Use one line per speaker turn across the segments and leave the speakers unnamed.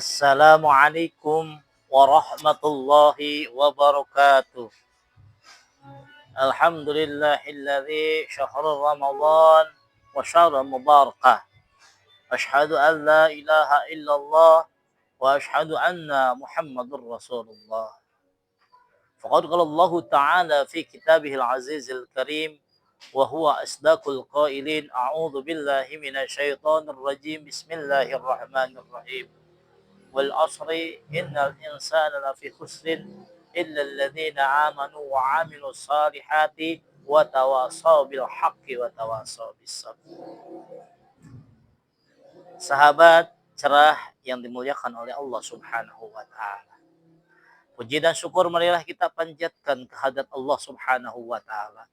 Assalamualaikum warahmatullahi wabarakatuh. Alhamdulillahilladzi syahrul Ramadan wa syahrul mubarakah. Asyhadu an la ilaha illallah wa asyhadu anna Muhammadur Rasulullah. Faqad qala Allah Ta'ala fi kitabihil azizil karim wa huwa asdaqul qailin a'udzu billahi minasyaitonir rajim. Bismillahirrahmanirrahim. Wal asri innal insana lafi khusrin illa alladhina amanu wa amilus salihati wa tawasaw bil haqqi wa tawasaw bis sabr. Sahabat cerah yang dimuliakan oleh Allah Subhanahu wa taala. Puji dan syukur marilah kita panjatkan kehadirat Allah Subhanahu wa taala.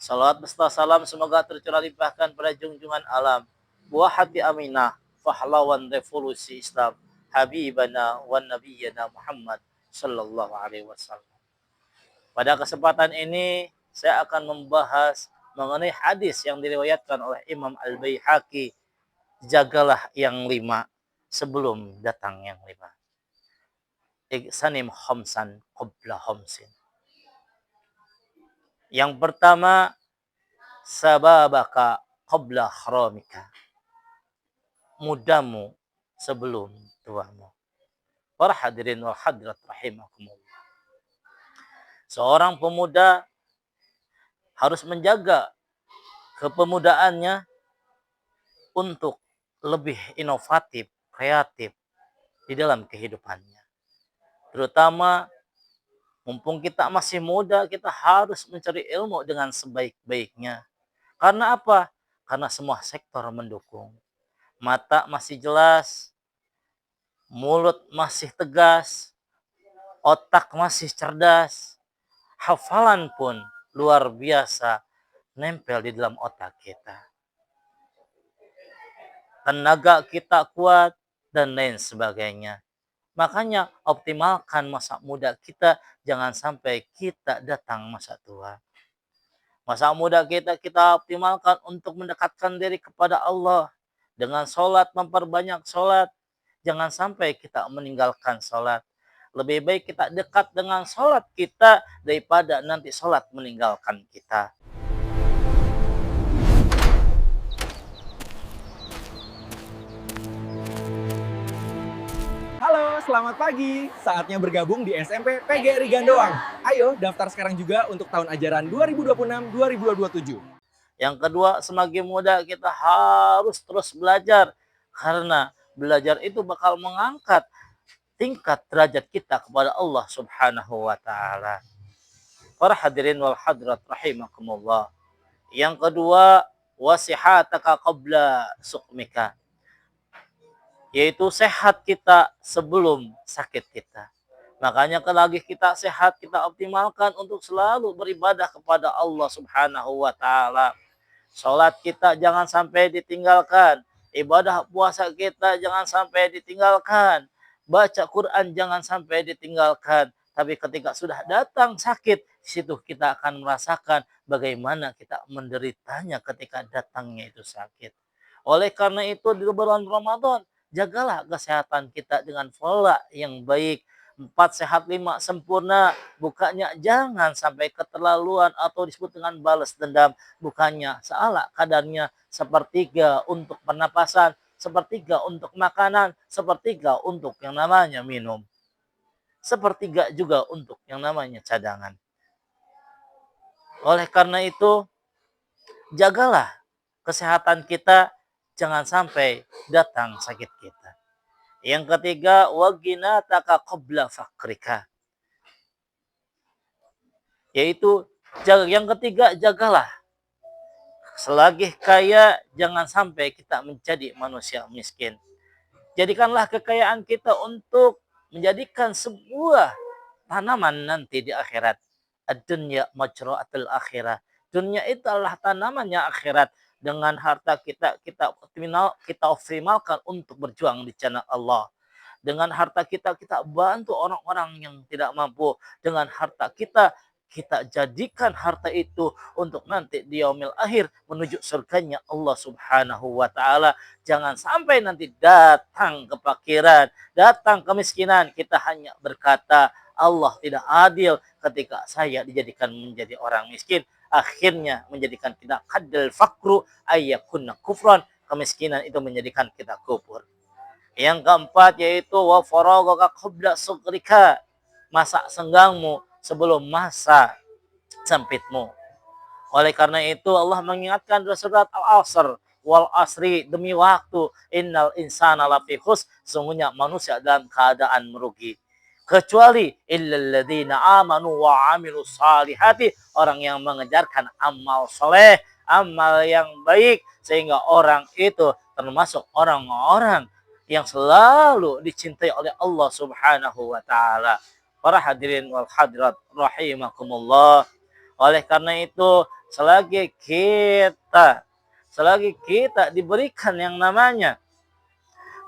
Salawat beserta salam semoga tercurah limpahkan pada junjungan alam, buah hati Aminah, pahlawan revolusi Islam, Habibana wa Nabiyyana Muhammad sallallahu alaihi wasallam. Pada kesempatan ini saya akan membahas mengenai hadis yang diriwayatkan oleh Imam Al-Baihaqi, jagalah yang 5 sebelum datang yang 5. Igsanim khamsan qabla khamsin. Yang pertama, sababaka qabla haramika. Mudamu sebelum tuamu. Para hadirin wal hadirat rahimakumullah. Seorang pemuda harus menjaga kepemudaannya untuk lebih inovatif, kreatif di dalam kehidupannya. Terutama mumpung kita masih muda, kita harus mencari ilmu dengan sebaik-baiknya. Karena apa? Karena semua sektor mendukung. Mata masih jelas, mulut masih tegas, otak masih cerdas, hafalan pun luar biasa nempel di dalam otak kita. Tenaga kita kuat dan lain sebagainya. Makanya optimalkan masa muda kita, jangan sampai kita datang masa tua. Masa muda kita optimalkan untuk mendekatkan diri kepada Allah. Dengan sholat, memperbanyak sholat. Jangan sampai kita meninggalkan sholat. Lebih baik kita dekat dengan sholat kita daripada nanti sholat meninggalkan kita.
Halo, selamat pagi. Saatnya bergabung di SMP PGRI Gandoang. Ayo daftar sekarang juga untuk tahun ajaran 2026-2027.
Yang kedua, semakin muda kita harus terus belajar. Karena belajar itu bakal mengangkat tingkat derajat kita kepada Allah Subhanahu wa taala. Para hadirin wal hadirat rahimakumullah. Yang kedua, wasihataka qabla suqmika. Yaitu sehat kita sebelum sakit kita. Makanya selagi kita sehat, kita optimalkan untuk selalu beribadah kepada Allah Subhanahu wa taala. Salat kita jangan sampai ditinggalkan. Ibadah puasa kita jangan sampai ditinggalkan. Baca Quran jangan sampai ditinggalkan. Tapi ketika sudah datang sakit, di situ kita akan merasakan bagaimana kita menderitanya ketika datangnya itu sakit. Oleh karena itu di bulan Ramadan, jagalah kesehatan kita dengan pola yang baik. 4 sehat 5 sempurna. Bukanya jangan sampai keterlaluan atau disebut dengan balas dendam. Bukannya salah kadarnya, sepertiga untuk pernapasan, sepertiga untuk makanan, sepertiga untuk yang namanya minum. Sepertiga juga untuk yang namanya cadangan. Oleh karena itu, jagalah kesehatan kita, jangan sampai datang sakit kita. Yang ketiga, wagina taka qabla fakrika. Yaitu yang ketiga, jagalah. Selagi kaya, jangan sampai kita menjadi manusia miskin. Jadikanlah kekayaan kita untuk menjadikan sebuah tanaman nanti di akhirat. Ad-dunya majra'atul akhirah. Dunia itu adalah tanamannya akhirat. Dengan harta kita optimalkan untuk berjuang di jalan Allah. Dengan harta kita bantu orang-orang yang tidak mampu. Dengan harta kita kita jadikan harta itu untuk nanti di yaumil akhir menuju surganya Allah Subhanahu wa taala. Jangan sampai nanti datang kefakiran, datang kemiskinan, kita hanya berkata Allah tidak adil ketika saya dijadikan menjadi orang miskin. Akhirnya menjadikan kita kadal fakru ayyakunna kufran. Kemiskinan itu menjadikan kita kufur. Yang keempat yaitu wa faragaka qabla sugrika. Masa senggangmu sebelum masa sempitmu. Oleh karena itu Allah mengingatkan dalam surat Al-Asr, wal asri, demi waktu, innal insana lafi khusr, sungguhnya manusia dalam keadaan merugi. Kecuali illalladzina amanu wa amilus salihati, orang yang mengejarkan amal soleh, amal yang baik, sehingga orang itu termasuk orang-orang yang selalu dicintai oleh Allah Subhanahu wa taala. Para hadirin wal hadirat rahimakumullah. Oleh karena itu, selagi kita diberikan yang namanya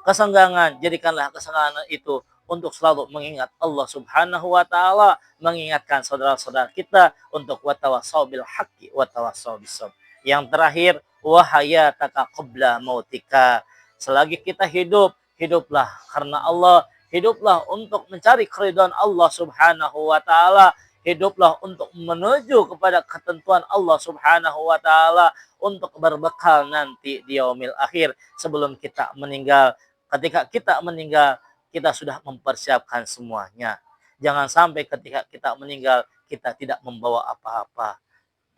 kesenggangan, jadikanlah kesenggangan itu untuk selalu mengingat Allah Subhanahu wa taala, mengingatkan saudara-saudara kita untuk watawasau bil haqqi watawasau bisabr. Yang terakhir, wahayataka qabla mautika. Selagi kita hidup, hiduplah karena Allah, hiduplah untuk mencari keridhaan Allah Subhanahu wa taala, hiduplah untuk menuju kepada ketentuan Allah Subhanahu wa taala, untuk berbekal nanti di yaumil akhir sebelum kita meninggal. Ketika kita meninggal, kita sudah mempersiapkan semuanya. Jangan sampai ketika kita meninggal, kita tidak membawa apa-apa.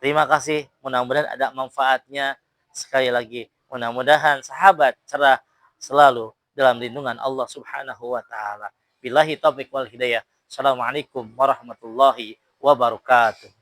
Terima kasih, mudah-mudahan ada manfaatnya. Sekali lagi, mudah-mudahan sahabat cerah selalu dalam lindungan Allah Subhanahu wa taala. Billahi taufiq wal hidayah. Assalamualaikum warahmatullahi wabarakatuh.